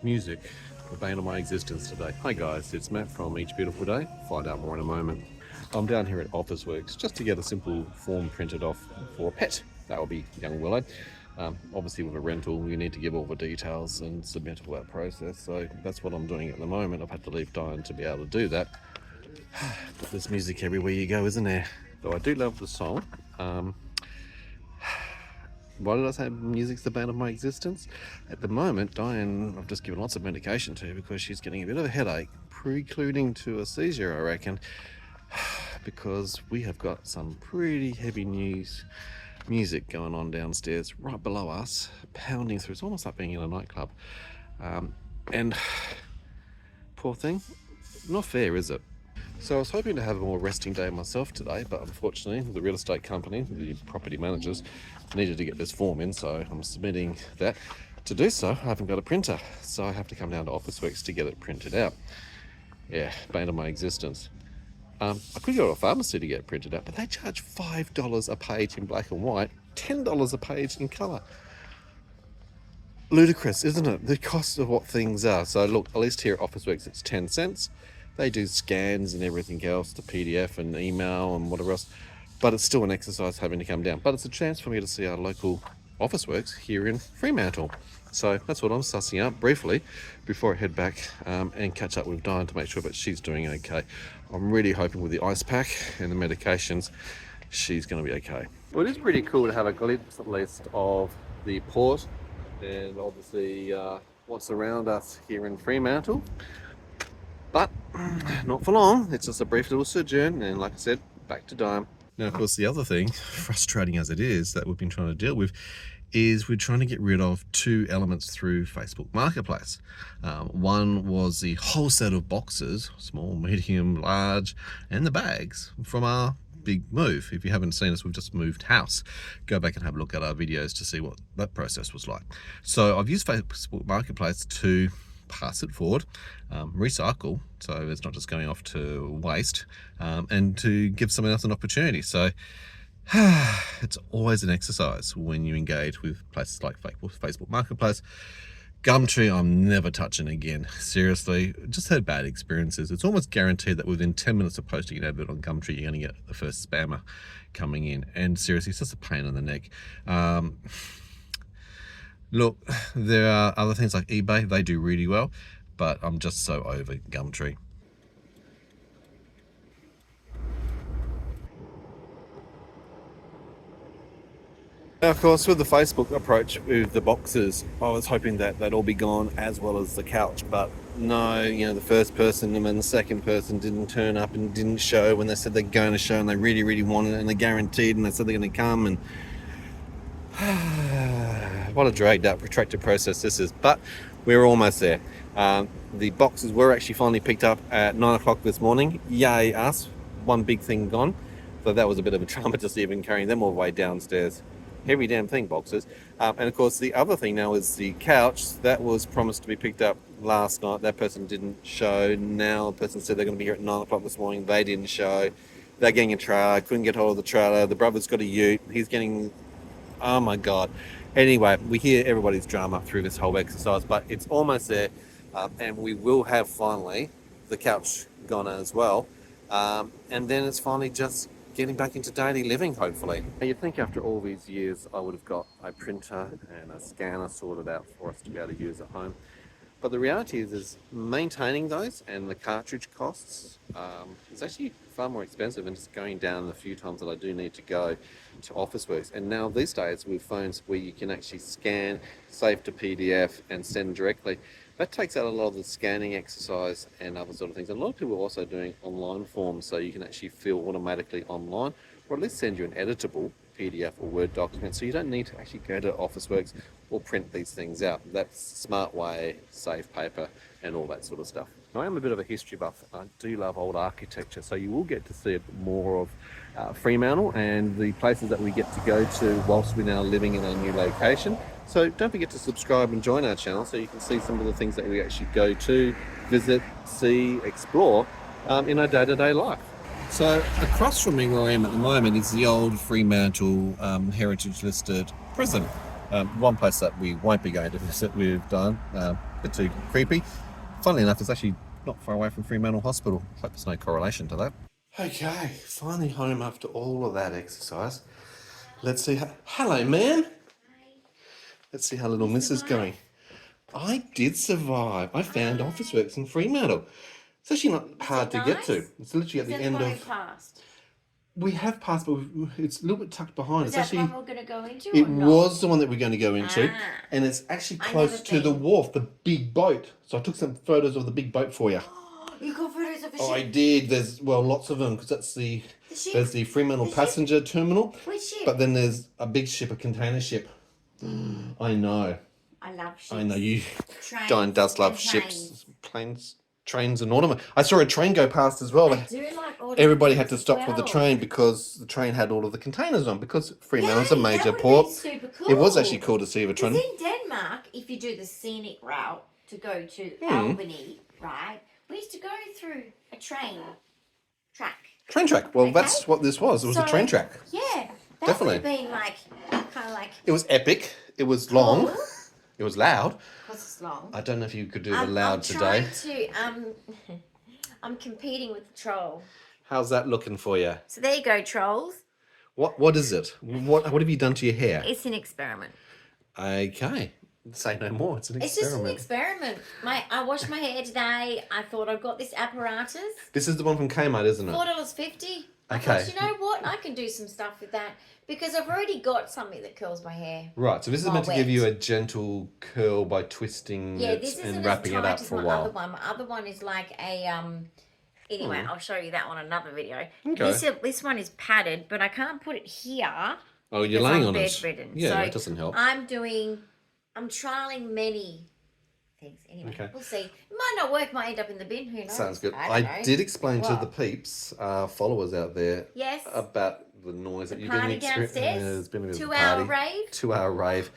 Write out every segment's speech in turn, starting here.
Music, the bane of my existence today. Hi guys, it's Matt from Each Beautiful Day. Find out more in a moment. I'm down here at Officeworks just to get a simple form printed off for a pet. That will be young Willow. Obviously with a rental you need to give all the details and submit all that process, so that's what I'm doing at the moment. I've had to leave Dyan to be able to do that. But there's music everywhere you go, isn't there? Though I do love the song. Why did I say music's the bane of my existence? At the moment, Dyan, I've just given lots of medication to because she's getting a bit of a headache, precluding to a seizure, I reckon, because we have got some pretty heavy music going on downstairs right below us, pounding through. It's almost like being in a nightclub. And poor thing, not fair, is it? So I was hoping to have a more resting day myself today, but unfortunately the real estate company, the property managers, needed to get this form in, so I'm submitting that. To do so, I haven't got a printer, so I have to come down to Officeworks to get it printed out. Yeah, bane of my existence. I could go to a pharmacy to get it printed out, but they charge $5 a page in black and white, $10 a page in colour. Ludicrous, isn't it? The cost of what things are. So look, at least here at Officeworks it's 10 cents. They do scans and everything else, the PDF and email and whatever else, but it's still an exercise having to come down. But it's a chance for me to see our local Officeworks here in Fremantle. So that's what I'm sussing up briefly before I head back and catch up with Dyan to make sure that she's doing okay. I'm really hoping with the ice pack and the medications, she's going to be okay. Well, it is pretty cool to have a glimpse at least of the port and obviously what's around us here in Fremantle. But not for long, it's just a brief little sojourn, and like I said, back to Dyan. Now, of course, the other thing, frustrating as it is, that we've been trying to deal with is we're trying to get rid of two elements through Facebook Marketplace. One was the whole set of boxes, small, medium, large, and the bags from our big move. If you haven't seen us, we've just moved house. Go back and have a look at our videos to see what that process was like. So I've used Facebook Marketplace to pass it forward, recycle, so it's not just going off to waste, and to give someone else an opportunity. So it's always an exercise when you engage with places like Facebook Marketplace. Gumtree, I'm never touching again. Seriously, just had bad experiences. It's almost guaranteed that within 10 minutes of posting an advert on Gumtree, you're going to get the first spammer coming in. And seriously, it's just a pain in the neck. Look, there are other things like eBay, they do really well, but I'm just so over Gumtree. Now, of course, with the Facebook approach with the boxes, I was hoping that they'd all be gone as well as the couch, but no, you know, the first person and then the second person didn't turn up and didn't show when they said they're going to show, and they really, really wanted it, and they guaranteed, and they said they're going to come, and what a dragged out, protracted process this is, but we're almost there. The boxes were actually finally picked up at 9 o'clock this morning. Yay us, one big thing gone. So that was a bit of a drama just even carrying them all the way downstairs. Heavy damn thing, boxes. And of course the other thing now is the couch. That was promised to be picked up last night. That person didn't show. Now the person said they're going to be here at 9 o'clock this morning. They didn't show. They're getting a trailer, couldn't get hold of the trailer. The brother's got a ute. He's getting, oh my God. Anyway, we hear everybody's drama through this whole exercise, but it's almost there, and we will have finally the couch gone as well, and then it's finally just getting back into daily living, hopefully. Now, you'd think after all these years I would have got a printer and a scanner sorted out for us to be able to use at home, but the reality is maintaining those and the cartridge costs is actually far more expensive than just going down the few times that I do need to go to Officeworks. And now these days with phones where you can actually scan, save to PDF and send directly, that takes out a lot of the scanning exercise and other sort of things. And a lot of people are also doing online forms, so you can actually fill automatically online, or at least send you an editable PDF or Word document, so you don't need to actually go to Officeworks or print these things out. That's smart way, save paper and all that sort of stuff. Now, I am a bit of a history buff. I do love old architecture, so you will get to see more of Fremantle and the places that we get to go to whilst we're now living in our new location. So don't forget to subscribe and join our channel so you can see some of the things that we actually go to, visit, see, explore in our day-to-day life. So across from me where I am at the moment is the old Fremantle heritage listed prison. One place that we won't be going to visit with Dyan, a bit too creepy. Funnily enough, it's actually not far away from Fremantle Hospital. Hope there's no correlation to that. Okay, finally home after all of that exercise. Let's see how... Hello, man. Let's see how little Miss is going. I did survive. I found Officeworks in Fremantle. It's actually not hard to get to. It's literally at the end of... Passed? We have passed, but it's a little bit tucked behind. Is it's that actually, the one we're going to go into? It was the one that we're going to go into, and it's actually I've close never to the been. wharf, the big boat. So I took some photos of the big boat for you. You got photos of a ship? Oh, I did. There's, well, lots of them, because that's there's the Fremantle passenger terminal. Which ship? But then there's a big ship, a container ship. I know. I love ships. I know you. Trains Dyan does love and ships, planes, trains, and ornament. I saw a train go past as well. I do like Everybody had to stop as for the well. train because the train had all of the containers on, because Fremantle's a Yay, major that would've port. been super cool. It was actually cool to see a train. Because in Denmark, if you do the scenic route to go to Albany, right, we used to go through a train track. Train track. Well, that's what this was. It was a train track. Yeah, that Definitely. would have been like, kind of like... It was epic. It was long. Cool. It was loud. Because it's long. I don't know if you could do the loud today. I'm competing with the troll. How's that looking for you? So there you go, trolls. What is it? What have you done to your hair? It's an experiment. Okay. Say no more. It's an It's just an experiment. experiment. I washed my hair today. I thought I've got this apparatus. This is the one from Kmart, isn't it? $4.50. I Okay. thought, you know what? I can do some stuff with that because I've already got something that curls my hair. Right, so this is while meant to give wet. you a gentle curl by twisting Yeah, it this isn't and as wrapping it tight up as for a my while. other one. My other one is like a Anyway, I'll show you that on another video. Okay. This one is padded, but I can't put it here. Oh, you're because laying I'm on it. bedridden. Yeah, So that doesn't help. I'm trialing many things. Anyway, Okay. we'll see. It might not work. Might end up in the bin. Who knows? Sounds good. I don't know. did explain to What? the peeps, followers out there, Yes. about the noise that you've been Party experiencing. downstairs. There's been a bit of a 2-hour party. rave. 2-hour rave.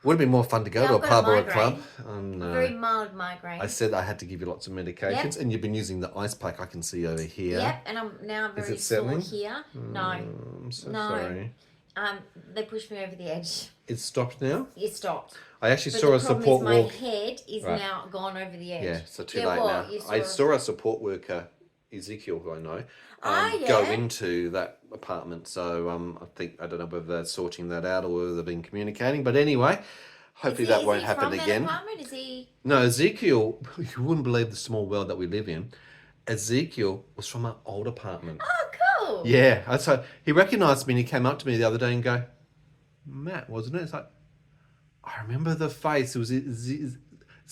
Would have been more fun to go Yeah, to a I've got a pub or a migraine. club. Oh, no. Very mild migraine. I said I had to give you lots of medications, and you've been using the ice pack I can see over here. Yep, and I'm very it sore settling? here. No, I'm so No. sorry. they pushed me over the edge. It's stopped now? It stopped. I actually But saw the a problem support is my walk. head is Right. now gone over the edge. Yeah, so too Yeah, late what? now. You I saw a support worker, Ezekiel, who I know, go yeah. into that apartment. So I don't know whether they're sorting that out or whether they've been communicating. But anyway, hopefully that won't happen from again. That apartment? Is he? No, Ezekiel, you wouldn't believe the small world that we live in. Ezekiel was from an old apartment. Oh, cool. Yeah, so he recognised me and he came up to me the other day and go, Matt, wasn't it? It's like, I remember the face. It was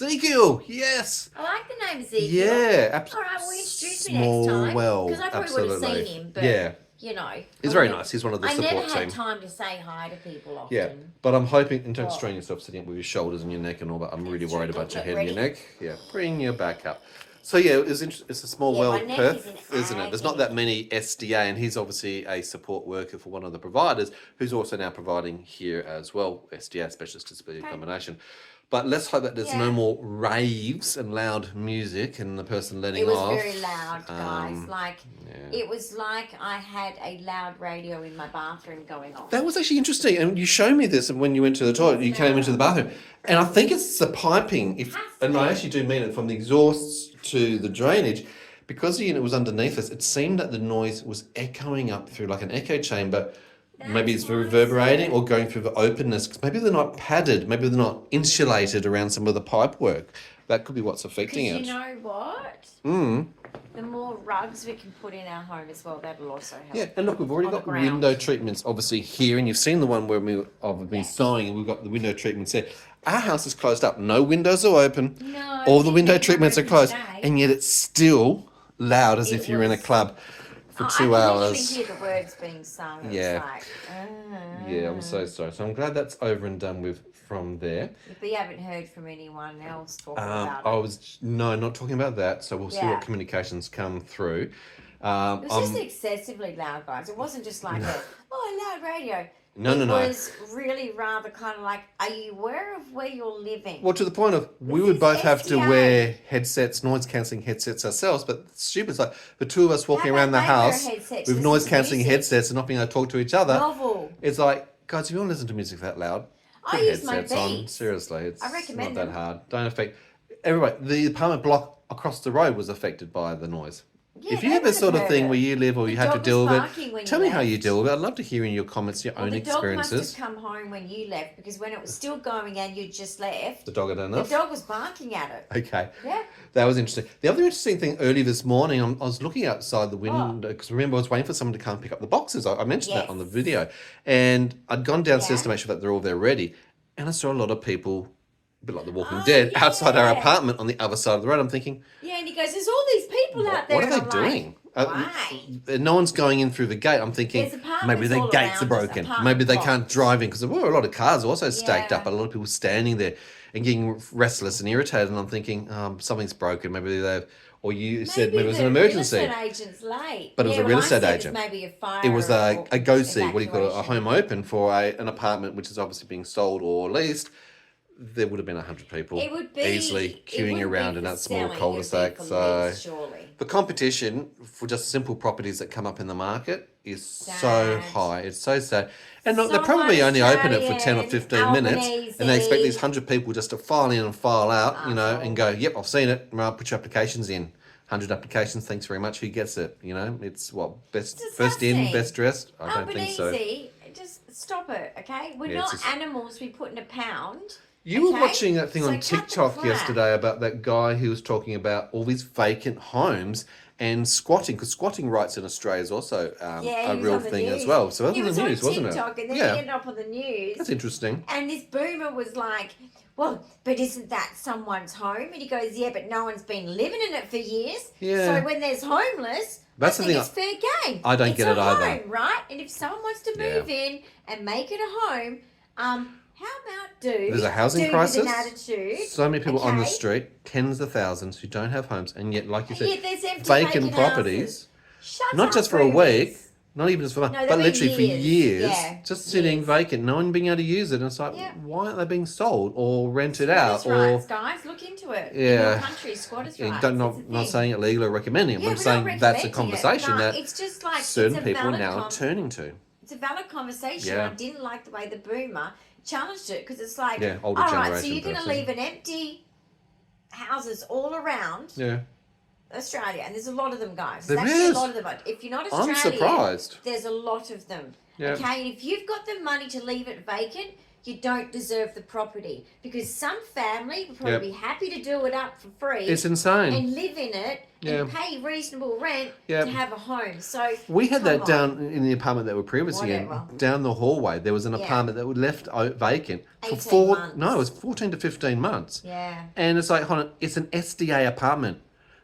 Ezekiel. Yes. I like the name Ezekiel. Yeah, All right, well, introduce me small next time. world. Because I probably would have Absolutely. seen him, but Yeah. you know. He's very nice. He's one of the I support never had team. time to say hi to people often. Yeah, but I'm hoping, and don't What? strain yourself sitting up with your shoulders and your neck and all that. I'm really That's worried true. about your Don't head get and your neck. Yeah, bring your back up. So yeah, it's a small Yeah, world, my neck Perth, is in isn't it? There's not that many SDA, and he's obviously a support worker for one of the providers, who's also now providing here as well, SDA, Specialist Disability Accommodation. But let's hope that there's no more raves and loud music and the person letting It was off. very loud, guys. It was like I had a loud radio in my bathroom going on. That was actually interesting, and you showed me this when you went to the toilet. You came into the bathroom, and I think it's the piping. And I actually do mean it, from the exhausts to the drainage, because the unit was underneath us. It seemed that the noise was echoing up through like an echo chamber. Maybe it's reverberating or going through the openness, because maybe they're not padded, maybe they're not insulated around some of the pipe work. That could be what's affecting it. Because you know what? The more rugs we can put in our home as well, that'll also help. Yeah, and look, we've already On the got ground. window treatments obviously here, and you've seen the one where I've been sewing, and we've got the window treatments there. Our house is closed up. No windows are open. No, All the it's window been treatments are open closed, today. and yet it's still loud as if you're in a club for 2 I hours. can literally hear the words being sung. It's Yeah. like, Yeah, I'm so sorry. So I'm glad that's over and done with from there. But you haven't heard from anyone else talking about it. Not talking about that. So we'll see Yeah. what communications come through. It was just excessively loud, guys. It wasn't just like a loud radio. No. It was really rather kind of like, are you aware of where you're living? Well, to the point of we This would is both have to SDA. wear headsets, noise cancelling headsets ourselves. But stupid, it's like the two of us walking How around the about they wear house headsets? with This noise is cancelling music. headsets and not being able to talk to each other. Novel. It's like, guys, if you want to listen to music that loud, I Put use my headsets on. Beats. Seriously, it's I not recommend that them. hard. Don't affect everybody. The apartment block across the road was affected by the noise. Yeah, If they you have would this sort have of heard thing it. where you live or The you have to dog deal was with barking when it, you tell me how you left. deal with it. I'd love to hear in your comments your Well, own the dog must experiences. have come home when you left because when it was still going and you just left, The dog had the enough. dog was barking at it. Okay. Yeah. That was interesting. The other interesting thing early this morning, I was looking outside the Oh. window because remember I was waiting for someone to come and pick up the boxes. I mentioned that on the Yes. video, and I'd gone downstairs Yeah. to make sure that they're all there ready, and I saw a lot of people, a bit like The Walking Oh, Dead, outside our yeah. apartment on the other side of the road. I'm thinking, Yeah, and he goes, there's all these people out there. what are and they I'm doing? Like, why? No one's going in through the gate. I'm thinking There's apartments maybe their all gates are around us, broken. apartment Maybe they can't blocks. drive in because there were a lot of cars also stacked Yeah. up, but a lot of people standing there and getting restless and irritated. And I'm thinking something's broken. Maybe they've, or you said maybe it was an emergency. Real estate agent's late. But it was a real estate agent. It was maybe a fire. It was a or go-see, what do you call it, a evacuation. home open for an apartment which is obviously being sold or leased. There would have been 100 people It would be easily queuing around in that small cul-de-sac. So surely. the competition for just simple properties that come up in the market is so Sad. high. It's so sad. And look, they Someone probably only open it for 10 or Australian, 15 minutes and they expect these Albanese. 100 people just to file in and file out, you know, Oh. and go, yep, I've seen it. Right, put your applications in. 100 applications, thanks very much. Who gets it? You know, it's what, best first in, Disgusting. best dressed? I don't think so. Albanese, just stop it, okay? We're Yeah, it's not just- animals we put in a pound. You were Okay? watching that thing So on cut the TikTok crap. yesterday about that guy who was talking about all these vacant homes and squatting, because squatting rights in Australia is also Yeah, a he was real on the thing news. as well. So that He was was the on news, wasn't it? TikTok and then Yeah, he ended up on the news. that's interesting. And this boomer was like, well, but isn't that someone's home? And he goes, yeah, but no one's been living in it for years. Yeah. So when there's homeless, That's I the think thing it's fair game. I don't It's get a it either. home, right? And if someone wants to Yeah. move in and make it a home, how about There's a housing do crisis. with an attitude? So many people on the okay? street, tens of thousands who don't have homes, and yet, like you said, Yeah, there's empty vacant properties, houses. Shut not up, just for a boomers. week, not even just for months, No, but they've been literally for years, Yeah, just sitting years. vacant, no one being able to use it. And it's like, Yeah. why aren't they being sold or rented out? Squatters' Or rights, guys, look into it. Yeah. In your country, squatters' Yeah, rights. don't, it's not, a not thing. saying it legal or recommending it, Yeah, but I'm we're saying not that's a recommending it. conversation No, that it's just like certain it's a people are valid now turning to. It's a valid conversation. Yeah. I didn't like the way the boomer challenged it because it's like, Yeah, older all right, so generation you're going to person. leave an empty houses all around Yeah, Australia, and there's a lot of them, guys. There There's actually is. a lot of them. But if you're not I'm Australian, surprised. there's a lot of them. Yeah. Okay, and if you've got the money to leave it vacant, you don't deserve the property because some family would probably Yep. be happy to do it up for free It's insane. and live in it Yeah. and pay reasonable rent Yep. to have a home. So We had come that on. down in the apartment that we were previously in. Whatever. Down the hallway, there was an Yeah. apartment that was left vacant for 18 months. No, it was 14 to 15 months. Yeah. And it's like, hold on, it's an SDA apartment.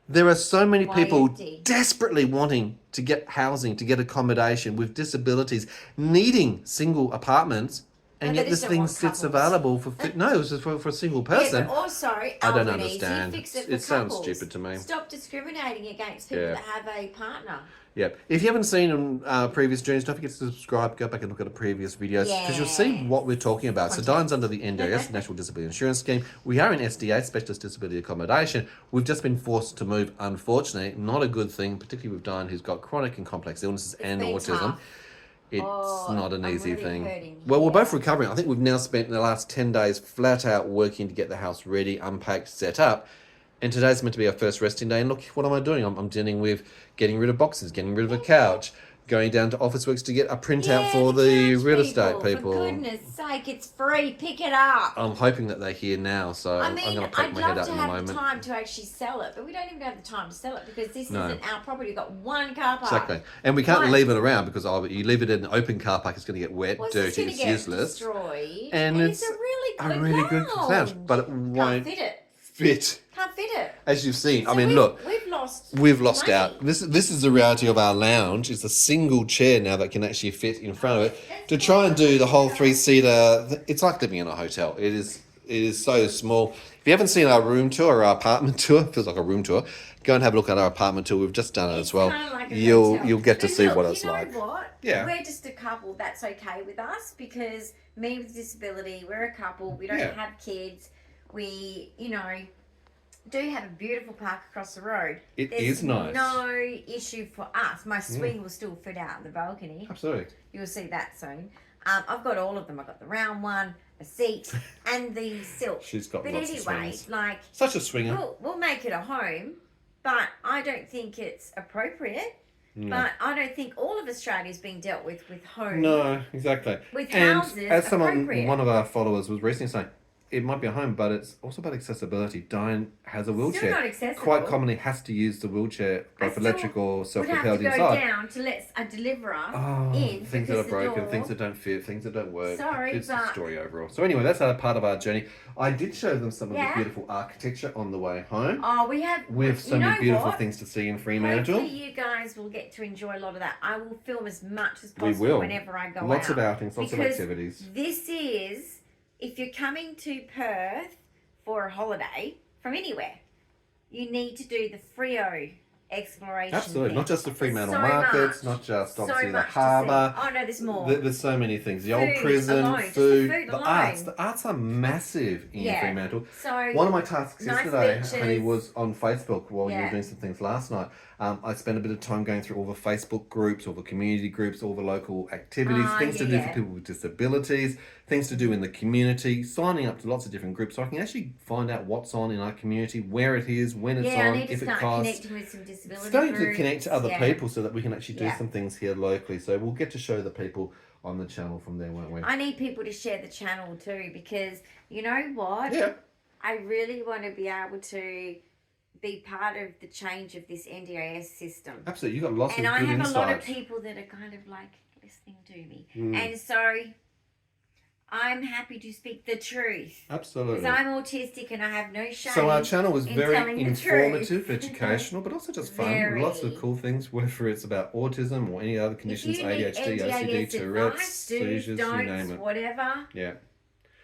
There are so many Why people empty? desperately wanting to get housing, to get accommodation with disabilities, needing single apartments, and No, yet they this just don't thing want sits couples. available for no, it was just for a single person. Yeah, but also, I don't Albanese, understand. You fix it for It sounds couples. stupid to me. Stop discriminating against people Yeah. that have a partner. Yeah. If you haven't seen previous journeys, don't forget to subscribe. Go back and look at the previous videos because you'll see Yes. what we're talking about. So Context. Dyan's under the NDIS, National Disability Insurance Scheme. We are in SDA, Specialist Disability Accommodation. We've just been forced to move, unfortunately. Not a good thing, particularly with Dyan, who's got chronic and complex illnesses and been autism. tough. It's Oh, not an I'm easy really thing. hurting. Well, we're Yeah. both recovering. I think we've now spent the last 10 days flat out working to get the house ready, unpacked, set up. And today's meant to be our first resting day. And look, what am I doing? I'm dealing with getting rid of boxes, getting rid of a couch, going down to Officeworks to get a printout for the couch real estate people. For goodness sake, it's free. Pick it up. I'm hoping that they're here now, so I I'm mean, going to poke I'd my head love out to in a have the moment. time to actually sell it, but we don't even have the time to sell it because this No. isn't our property. We've got one car park. Exactly. And we can't One. leave it around because you leave it in an open car park, it's going to get wet, Well, dirty, it's gonna it's get useless. destroyed. And it's it's a really a really good lounge. lounge, but it won't Can't fit it. fit. Can't fit it. As you've seen, I So mean, we've- look. We've lost We've lost money. out. This is the reality of our lounge. It's a single chair now that can actually fit in front of it. To try and do the whole 3-seater, it's like living in a hotel. It is so small. If you haven't seen our room tour or our apartment tour, it feels like a room tour. Go and have a look at our apartment tour. We've just done it It's as well. kinda like a You'll hotel. get to But see look, what it's you know like. What? Yeah. We're just a couple. That's okay with us because me with disability, we're a couple. We don't Yeah. have kids. We, do have a beautiful park across the road. It There's is nice. no issue for us. My swing will still fit out in the balcony. Absolutely. You'll see that soon. I've got all of them. I've got the round one, a seat, and the silk. She's got but lots anyway, of swings. like Such a swinger. we'll make it a home, but I don't think it's appropriate. No. But I don't think all of Australia is being dealt with home. No, exactly. With and houses, as someone, appropriate. one of our followers was recently saying, it might be a home, but it's also about accessibility. Dyan has a wheelchair. Still not accessible. Quite commonly has to use the wheelchair, both electric or self-propelled would have to go inside. down to let a deliverer Oh, in. things that are because the broken, door- things that don't fit, things that don't work. Sorry, it's the but- story overall. So anyway, that's a part of our journey. I did show them some of the Yeah. beautiful architecture on the way home. Oh, we have. We have so you many know beautiful what? things to see in Fremantle. Hopefully you guys will get to enjoy a lot of that. I will film as much as We possible will. whenever I go Lots out. of outings, lots of Because activities. This is, if you're coming to Perth for a holiday from anywhere, you need to do the Frio exploration. Absolutely, thing. not just the Fremantle So markets, much. not just So obviously the much to see. harbour. Oh no, there's more. There's so many things. The old Food prison, alone, just the food, food the alone. arts. The arts are massive in Yeah. Fremantle. So One of my tasks nice yesterday, beaches. honey, was on Facebook while you were Yeah. doing some things last night. I spent a bit of time going through all the Facebook groups, all the community groups, all the local activities, things to do for yeah. people with disabilities, things to do in the community, signing up to lots of different groups so I can actually find out what's on in our community, where it is, when it's yeah, on, I need to if it start costs. connecting with some disability Starting to groups. connect to other Yeah. people so that we can actually do Yeah. some things here locally. So we'll get to show the people on the channel from there, won't we? I need people to share the channel too, because you know what? Yeah. I really want to be able to be part of the change of this NDIS system. Absolutely. You've got lots And of I good have insights. a lot of people that are kind of like listening to me. Mm. And so I'm happy to speak the truth. Absolutely. Because I'm autistic and I have no shame. So our channel was in very telling the informative, truth. educational, but also just fun. Very. Lots of cool things, whether it's about autism or any other conditions, if you need ADHD, OCD, NDIS Tourette's, advice, do's, seizures, you don'ts, name it. whatever. Yeah,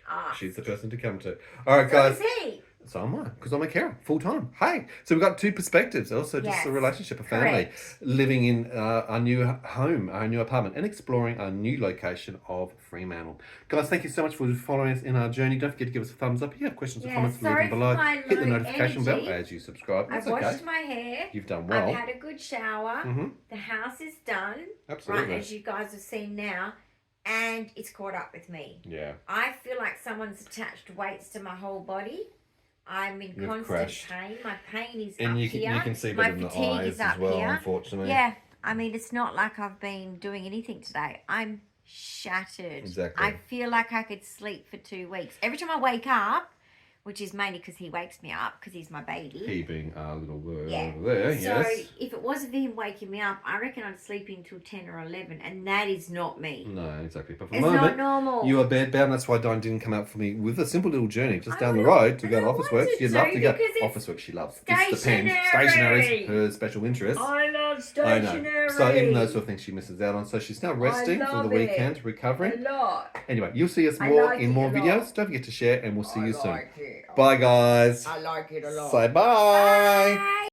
Ah. she's the person to come to. All right, So guys. is he. So am I, because I'm a carer, full time. Hey, so we've got two perspectives. Also, just Yes, a relationship, a family, correct. living in our new home, our new apartment, and exploring our new location of Fremantle. Guys, thank you so much for following us in our journey. Don't forget to give us a thumbs up. If you have questions or Yeah, comments, leave sorry them below. for my Hit the low notification bell energy. as you subscribe. I've That's okay. washed my hair. You've done well. I've had a good shower. Mm-hmm. The house is done. Absolutely. Right, as you guys have seen now. And it's caught up with me. Yeah. I feel like someone's attached weights to my whole body. I'm in You've constant crashed. pain. My pain is And up you here. can see my that in the fatigue eyes is up as well, here. unfortunately. Yeah, I mean, it's not like I've been doing anything today. I'm shattered. Exactly. I feel like I could sleep for 2 weeks. Every time I wake up, which is mainly because he wakes me up because he's my baby. He being our little bird Yeah. over there, So yes. if it wasn't for him waking me up, I reckon I'd sleep until 10 or 11, and that is not me. No, exactly. But for It's the moment, not normal. you are bedbound. That's why Dyan didn't come out for me with a simple little journey just I down the would've- road to go to I office work. wanted She'd love to go. because it's Office work she loves. It's the pen. stationary. Stationary's her special interest. I love I stationery. know. So even those sort of things she misses out on. So she's now resting for the love weekend, it. recovering. A lot. Anyway, you'll see us I more like in it more a lot. videos. Don't forget to share, and we'll see you soon. Like it. Bye, guys. I like it a lot. Say bye. Bye.